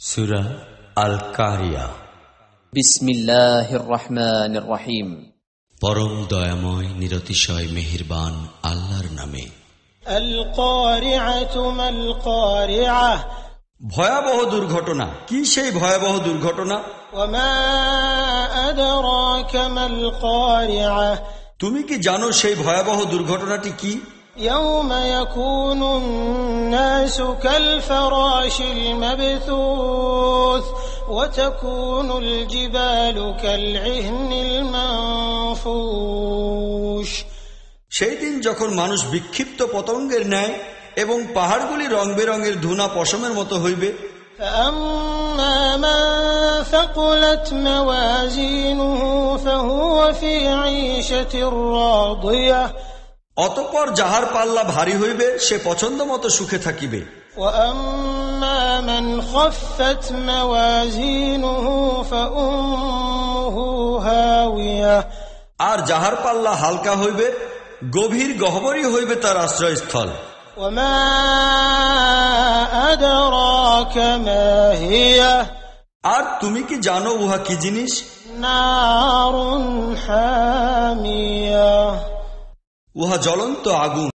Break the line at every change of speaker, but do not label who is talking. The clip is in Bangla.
সূরা আল কারিয়া।
বিসমিল্লাহির রহমানির রহিম।
পরম দয়াময় নিরতিশয় মেহেরবান আল্লাহর নামে।
আল কারিআতু মাল কারিআহ,
ভয়াবহ দুর্ঘটনা। কি সেই ভয়াবহ দুর্ঘটনা?
ওয়া মা আদরাকা মাল কারিআহ,
তুমি কি জানো সেই ভয়াবহ দুর্ঘটনাটি কি?
ইয়াউমা ইয়াকুনুন নাসু কাল ফারাশিল মাবথুস ওয়া তাকুনুল জিবালু কাল ইহনিল মানফুশ।
সেই দিন যখন মানুষ বিক্ষিপ্ত পতঙ্গের ন্যায় এবং পাহাড়গুলি রং বেরঙের ধুনা পশমের মতো হইবে।
فأما من ثقلت موازينه فهو في عيشة راضية,
অতঃপর যাহার পাল্লা ভারী হইবে সে পছন্দ মতো সুখে থাকিবে।
وأما من خفت موازينه فأمه هاوية,
আর যাহার পাল্লা হালকা হইবে গভীর গহ্বরী হইবে তার আশ্রয়স্থল।
وما أدراك ما هي,
আর তুমি কি জানো উহা কি জিনিস?
نار حامية,
উহা জ্বলন্ত আগুন।